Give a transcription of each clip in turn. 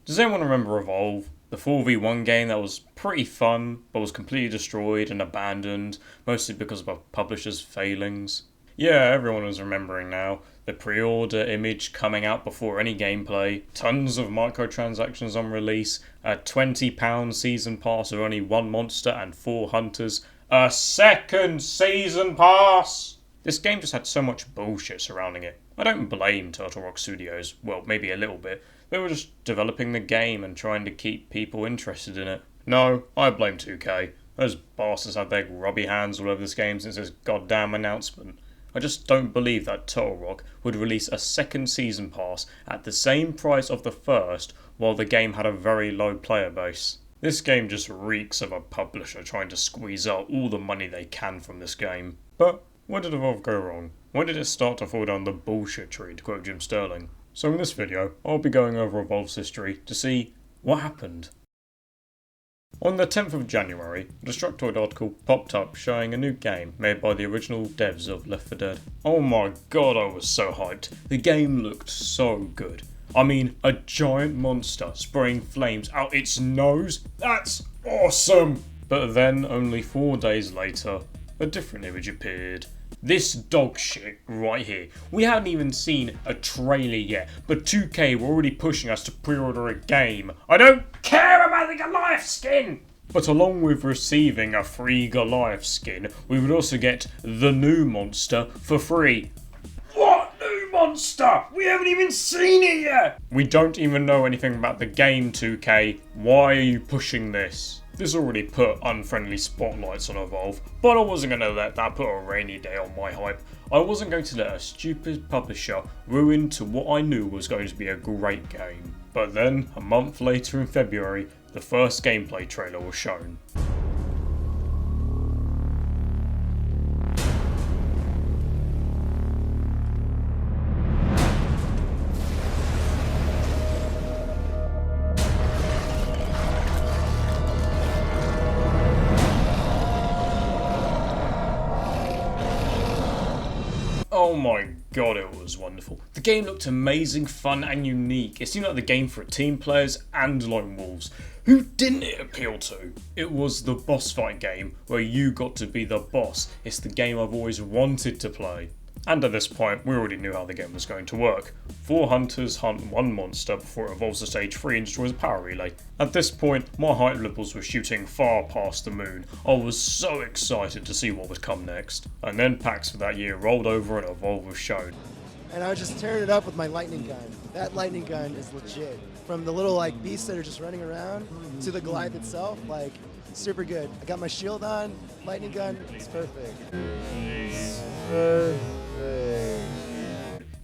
Does anyone remember Evolve? The 4v1 game that was pretty fun, but was completely destroyed and abandoned, mostly because of our publisher's failings. Yeah, everyone is remembering now. The pre-order image coming out before any gameplay, tons of microtransactions on release, a £20 season pass with only one monster and 4 hunters, a second season pass! This game just had so much bullshit surrounding it. I don't blame Turtle Rock Studios, well, maybe a little bit. They were just developing the game and trying to keep people interested in it. No, I blame 2K. Those bastards had their grubby hands all over this game since its goddamn announcement. I just don't believe that Turtle Rock would release a second season pass at the same price of the first while the game had a very low player base. This game just reeks of a publisher trying to squeeze out all the money they can from this game. But where did Evolve go wrong? When did it start to fall down the bullshit tree, to quote Jim Sterling? So in this video, I'll be going over Evolve's history to see what happened. On the 10th of January, a Destructoid article popped up showing a new game made by the original devs of Left 4 Dead. Oh my god, I was so hyped. The game looked so good. I mean, a giant monster spraying flames out its nose? That's awesome! But then, only 4 days later, a different image appeared. This dog shit right here. We hadn't even seen a trailer yet, but 2K were already pushing us to pre-order a game. I don't care about the Goliath skin! But along with receiving a free Goliath skin, we would also get the new monster for free. What new monster? We haven't even seen it yet! We don't even know anything about the game, 2K. Why are you pushing this? This already put unfriendly spotlights on Evolve, but I wasn't going to let that put a rainy day on my hype. I wasn't going to let a stupid publisher ruin to what I knew was going to be a great game. But then, a month later in February, the first gameplay trailer was shown. Oh my god, it was wonderful. The game looked amazing, fun and unique. It seemed like the game for team players and lone wolves. Who didn't it appeal to? It was the boss fight game where you got to be the boss. It's the game I've always wanted to play. And at this point, we already knew how the game was going to work. 4 hunters hunt 1 monster before it evolves to stage 3 and destroys a power relay. At this point, my hype levels were shooting far past the moon. I was so excited to see what would come next. And then PAX for that year rolled over and Evolve was shown. And I was just tearing it up with my lightning gun. That lightning gun is legit. From the little beasts that are just running around to the Goliath itself, super good. I got my shield on, lightning gun, it's perfect.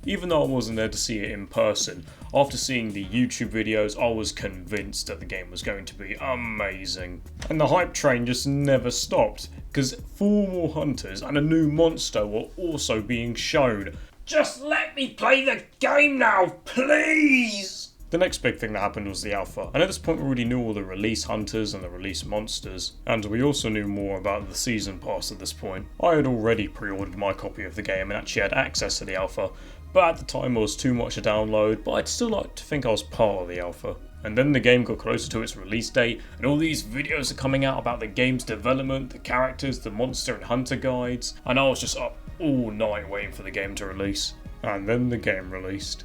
Even though I wasn't there to see it in person, after seeing the YouTube videos, I was convinced that the game was going to be amazing. And the hype train just never stopped, because 4 more hunters and a new monster were also being shown. Just let me play the game now, please! The next big thing that happened was the alpha, and at this point we already knew all the release hunters and the release monsters, and we also knew more about the season pass at this point. I had already pre-ordered my copy of the game and actually had access to the alpha, but at the time it was too much to download, but I'd still like to think I was part of the alpha. And then the game got closer to its release date, and all these videos are coming out about the game's development, the characters, the monster and hunter guides, and I was just up all night waiting for the game to release. And then the game released.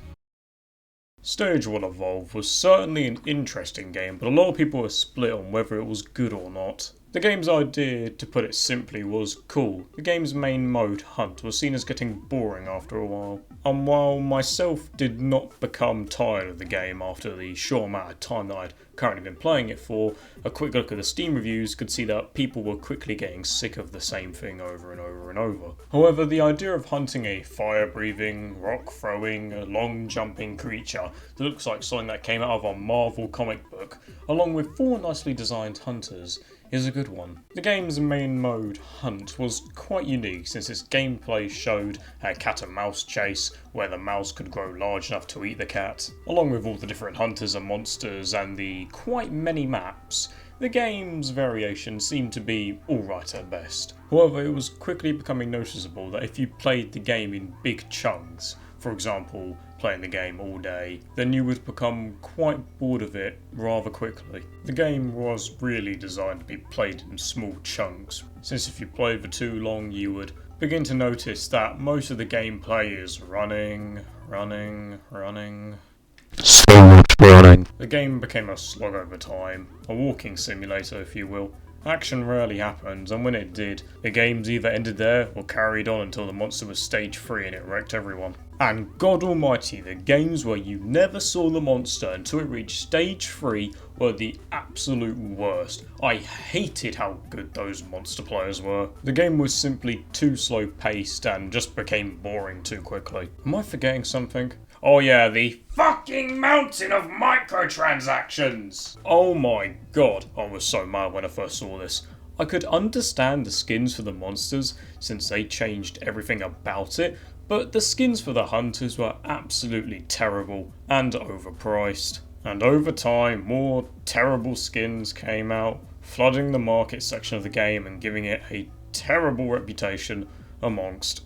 Stage 1 Evolve was certainly an interesting game, but a lot of people were split on whether it was good or not. The game's idea, to put it simply, was cool. The game's main mode, Hunt, was seen as getting boring after a while. And while myself did not become tired of the game after the short amount of time that I'd currently been playing it for, a quick look at the Steam reviews could see that people were quickly getting sick of the same thing over and over and over. However, the idea of hunting a fire-breathing, rock-throwing, long-jumping creature that looks like something that came out of a Marvel comic book, along with 4 nicely designed hunters, is a good one. The game's main mode, Hunt, was quite unique since its gameplay showed a cat and mouse chase where the mouse could grow large enough to eat the cat. Along with all the different hunters and monsters and the quite many maps, the game's variation seemed to be alright at best. However, it was quickly becoming noticeable that if you played the game in big chunks, for example, playing the game all day, then you would become quite bored of it rather quickly. The game was really designed to be played in small chunks, since if you played for too long you would begin to notice that most of the gameplay is running. So much running. The game became a slog over time, a walking simulator if you will. Action rarely happened, and when it did, the games either ended there or carried on until the monster was stage 3 and it wrecked everyone. And God almighty, the games where you never saw the monster until it reached stage 3 were the absolute worst. I hated how good those monster players were. The game was simply too slow paced and just became boring too quickly. Am I forgetting something? Oh yeah, the fucking mountain of microtransactions! Oh my god, I was so mad when I first saw this. I could understand the skins for the monsters since they changed everything about it, but the skins for the hunters were absolutely terrible and overpriced. And over time, more terrible skins came out, flooding the market section of the game and giving it a terrible reputation amongst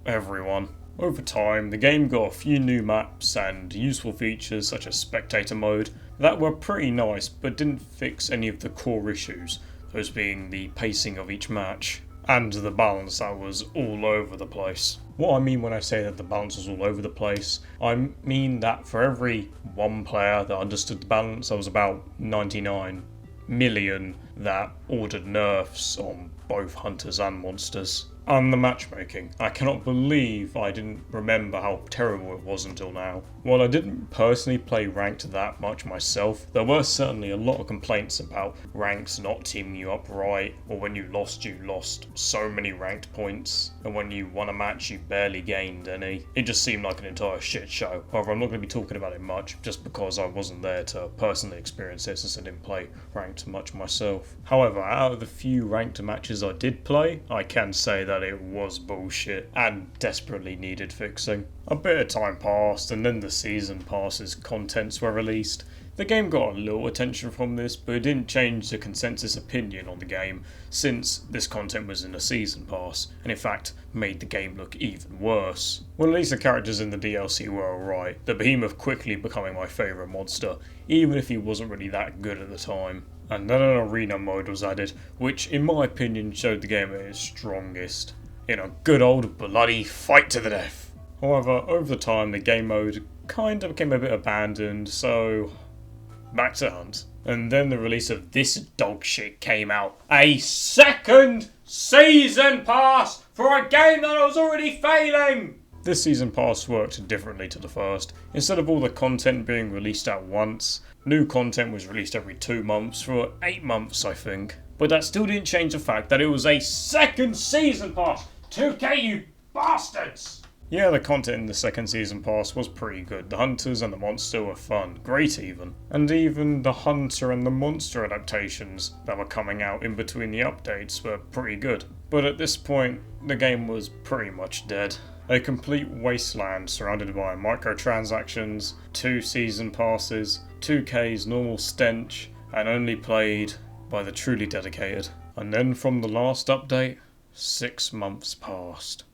everyone. Over time, the game got a few new maps and useful features such as spectator mode that were pretty nice but didn't fix any of the core issues, those being the pacing of each match and the balance that was all over the place. What I mean when I say that the balance was all over the place, I mean that for every one player that understood the balance, there was about 99 million that ordered nerfs on both hunters and monsters. And the matchmaking. I cannot believe I didn't remember how terrible it was until now. While I didn't personally play ranked that much myself, there were certainly a lot of complaints about ranks not teaming you up right, or when you lost so many ranked points, and when you won a match you barely gained any. It just seemed like an entire shit show. However, I'm not going to be talking about it much, just because I wasn't there to personally experience it since I didn't play ranked much myself. However, out of the few ranked matches I did play, I can say that it was bullshit and desperately needed fixing. A bit of time passed and then the season pass's contents were released. The game got a little attention from this, but it didn't change the consensus opinion on the game since this content was in a season pass, and in fact made the game look even worse. Well, at least the characters in the DLC were alright, the behemoth quickly becoming my favourite monster, even if he wasn't really that good at the time. And then an arena mode was added, which in my opinion showed the game at its strongest, in a good old bloody fight to the death. However, over time the game mode kinda became a bit abandoned, so back to hunt. And then the release of this dog shit came out. A second season pass for a game that was already failing! This season pass worked differently to the first. Instead of all the content being released at once, new content was released every 2 months for 8 months, I think. But that still didn't change the fact that it was a second season pass! 2K, you bastards! Yeah, the content in the second season pass was pretty good. The hunters and the monster were fun, great even. And even the hunter and the monster adaptations that were coming out in between the updates were pretty good. But at this point, the game was pretty much dead. A complete wasteland surrounded by microtransactions, 2 season passes, 2K's normal stench, and only played by the truly dedicated. And then from the last update, 6 months passed.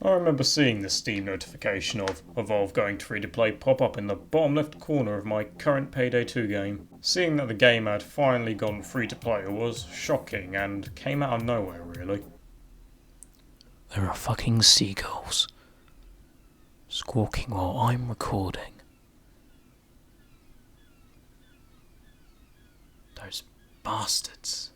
I remember seeing the Steam notification of Evolve going to free-to-play pop up in the bottom left corner of my current Payday 2 game. Seeing that the game had finally gone free-to-play was shocking and came out of nowhere really. There are fucking seagulls squawking while I'm recording. Those bastards.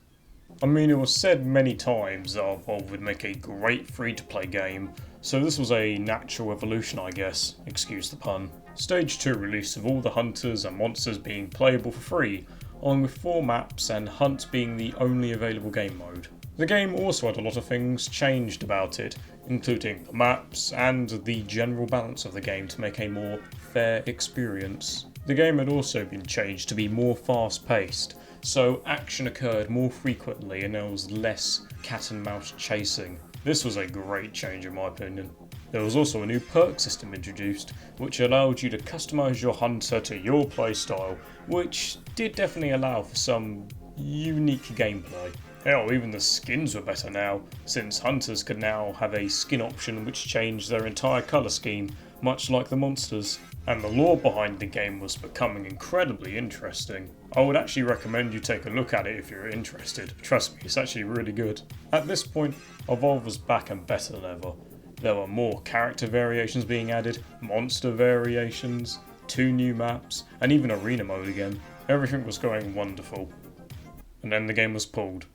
I mean, it was said many times that Evolve would make a great free-to-play game, so this was a natural evolution, I guess, excuse the pun. Stage 2 release of all the hunters and monsters being playable for free, along with 4 maps and hunt being the only available game mode. The game also had a lot of things changed about it, including the maps and the general balance of the game to make a more fair experience. The game had also been changed to be more fast-paced, so action occurred more frequently and there was less cat and mouse chasing. This was a great change in my opinion. There was also a new perk system introduced, which allowed you to customise your hunter to your playstyle, which did definitely allow for some unique gameplay. Hell, even the skins were better now, since hunters could now have a skin option which changed their entire colour scheme, much like the monsters. And the lore behind the game was becoming incredibly interesting. I would actually recommend you take a look at it if you're interested. Trust me, it's actually really good. At this point, Evolve was back and better than ever. There were more character variations being added, monster variations, 2 new maps, and even arena mode again. Everything was going wonderful. And then the game was pulled.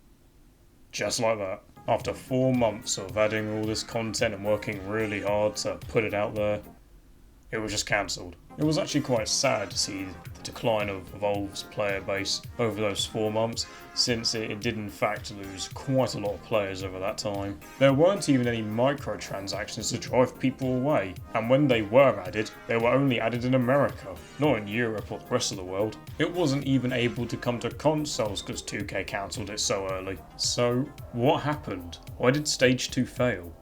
Just like that. After 4 months of adding all this content and working really hard to put it out there, it was just cancelled. It was actually quite sad to see the decline of Evolve's player base over those 4 months, since it did in fact lose quite a lot of players over that time. There weren't even any microtransactions to drive people away, and when they were added, they were only added in America, not in Europe or the rest of the world. It wasn't even able to come to consoles because 2K cancelled it so early. So, what happened? Why did Stage 2 fail?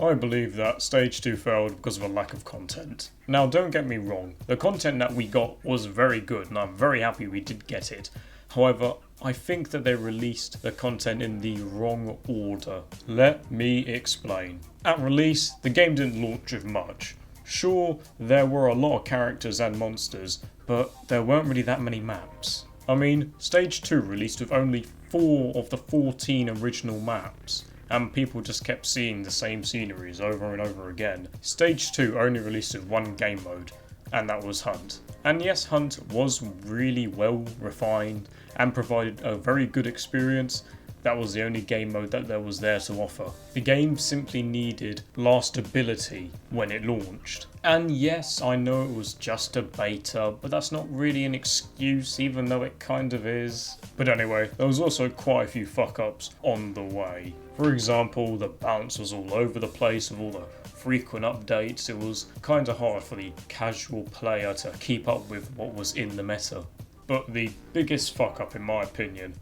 I believe that Stage 2 failed because of a lack of content. Now don't get me wrong, the content that we got was very good and I'm very happy we did get it. However, I think that they released the content in the wrong order. Let me explain. At release, the game didn't launch with much. Sure, there were a lot of characters and monsters, but there weren't really that many maps. I mean, Stage 2 released with only 4 of the 14 original maps, and people just kept seeing the same sceneries over and over again. Stage 2 only released with 1 game mode, and that was Hunt. And yes, Hunt was really well refined and provided a very good experience. That was the only game mode that there was there to offer. The game simply needed lastability when it launched. And yes, I know it was just a beta, but that's not really an excuse, even though it kind of is. But anyway, there was also quite a few fuck-ups on the way. For example, the bounce was all over the place with all the frequent updates. It was kinda hard for the casual player to keep up with what was in the meta. But the biggest fuck-up, in my opinion,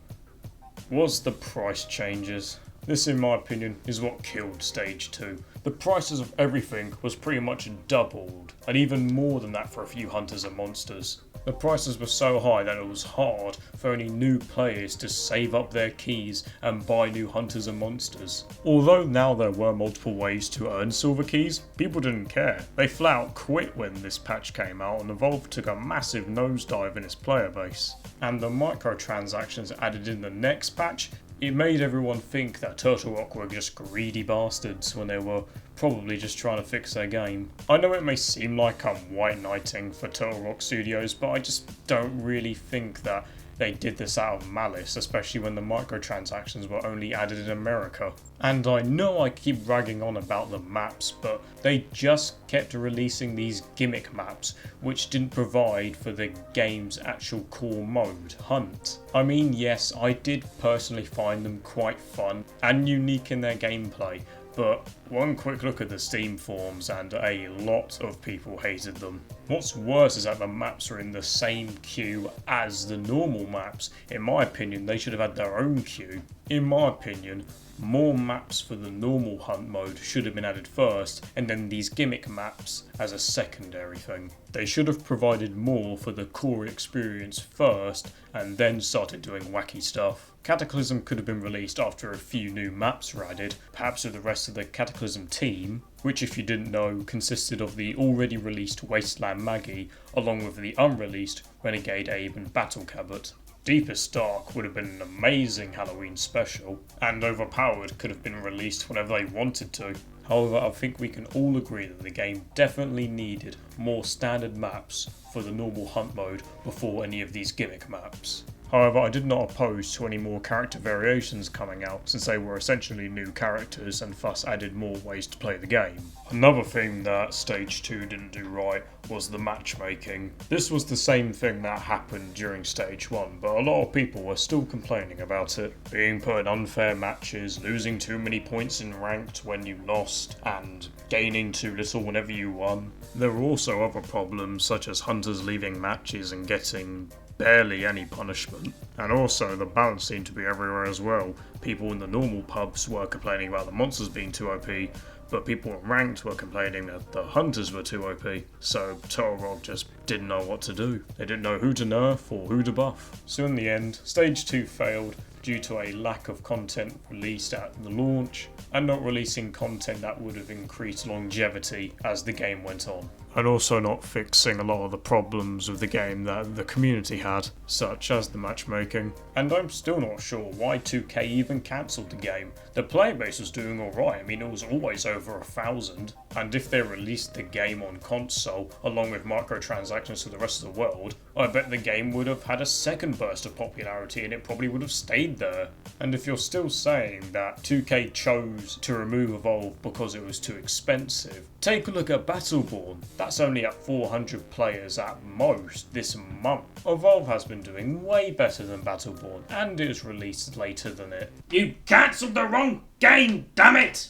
was the price changes. This, in my opinion, is what killed Stage 2. The prices of everything was pretty much doubled, and even more than that for a few hunters and monsters. The prices were so high that it was hard for any new players to save up their keys and buy new hunters and monsters. Although now there were multiple ways to earn silver keys, people didn't care. They flat out quit when this patch came out, and Evolve took a massive nosedive in its player base. And the microtransactions added in the next patch, it made everyone think that Turtle Rock were just greedy bastards when they were probably just trying to fix their game. I know it may seem like I'm white knighting for Turtle Rock Studios, but I just don't really think that they did this out of malice, especially when the microtransactions were only added in America. And I know I keep ragging on about the maps, but they just kept releasing these gimmick maps which didn't provide for the game's actual core mode, Hunt. I mean, yes, I did personally find them quite fun and unique in their gameplay, but one quick look at the Steam forums and a lot of people hated them. What's worse is that the maps are in the same queue as the normal maps. In my opinion, they should have had their own queue. In my opinion, more maps for the normal Hunt mode should have been added first, and then these gimmick maps as a secondary thing. They should have provided more for the core experience first, and then started doing wacky stuff. Cataclysm could have been released after a few new maps were added, perhaps with the rest of the Cataclysm team, which, if you didn't know, consisted of the already released Wasteland Maggie, along with the unreleased Renegade Abe and Battle Cabot. Deepest Dark would have been an amazing Halloween special, and Overpowered could have been released whenever they wanted to. However, I think we can all agree that the game definitely needed more standard maps for the normal Hunt mode before any of these gimmick maps. However, I did not oppose to any more character variations coming out, since they were essentially new characters and thus added more ways to play the game. Another thing that Stage 2 didn't do right was the matchmaking. This was the same thing that happened during Stage 1, but a lot of people were still complaining about it. Being put in unfair matches, losing too many points in ranked when you lost, and gaining too little whenever you won. There were also other problems, such as hunters leaving matches and getting barely any punishment. And also, the balance seemed to be everywhere as well. People in the normal pubs were complaining about the monsters being too OP, but people in ranked were complaining that the hunters were too OP. So Turtle Rock just didn't know what to do. They didn't know who to nerf or who to buff. So in the end, Stage 2 failed due to a lack of content released at the launch, and not releasing content that would have increased longevity as the game went on. And also not fixing a lot of the problems with the game that the community had, such as the matchmaking. And I'm still not sure why 2K even cancelled the game. The player base was doing alright, I mean it was always over 1,000, and if they released the game on console along with microtransactions to the rest of the world, I bet the game would have had a second burst of popularity and it probably would have stayed there. And if you're still saying that 2K chose to remove Evolve because it was too expensive, take a look at Battleborn. That's only at 400 players at most this month. Evolve has been doing way better than Battleborn, and it was released later than it. You cancelled the wrong game, damn it!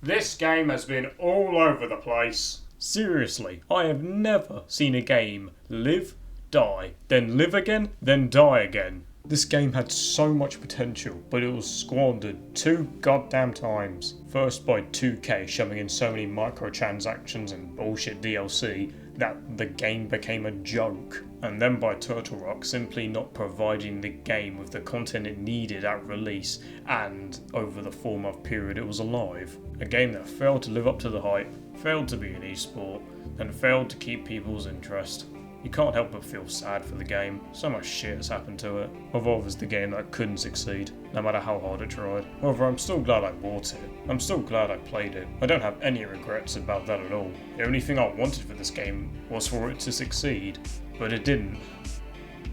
This game has been all over the place. Seriously, I have never seen a game live, die, then live again, then die again. This game had so much potential, but it was squandered 2 goddamn times. First by 2K shoving in so many microtransactions and bullshit DLC that the game became a joke, and then by Turtle Rock simply not providing the game with the content it needed at release and over the 4-month period it was alive. A game that failed to live up to the hype, failed to be an esport, and failed to keep people's interest. You can't help but feel sad for the game. So much shit has happened to it. Evolve is the game that couldn't succeed, no matter how hard it tried. However, I'm still glad I bought it. I'm still glad I played it. I don't have any regrets about that at all. The only thing I wanted for this game was for it to succeed, but it didn't.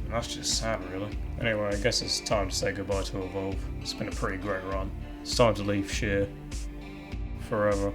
And that's just sad, really. Anyway, I guess it's time to say goodbye to Evolve. It's been a pretty great run. It's time to leave Sheer. Forever.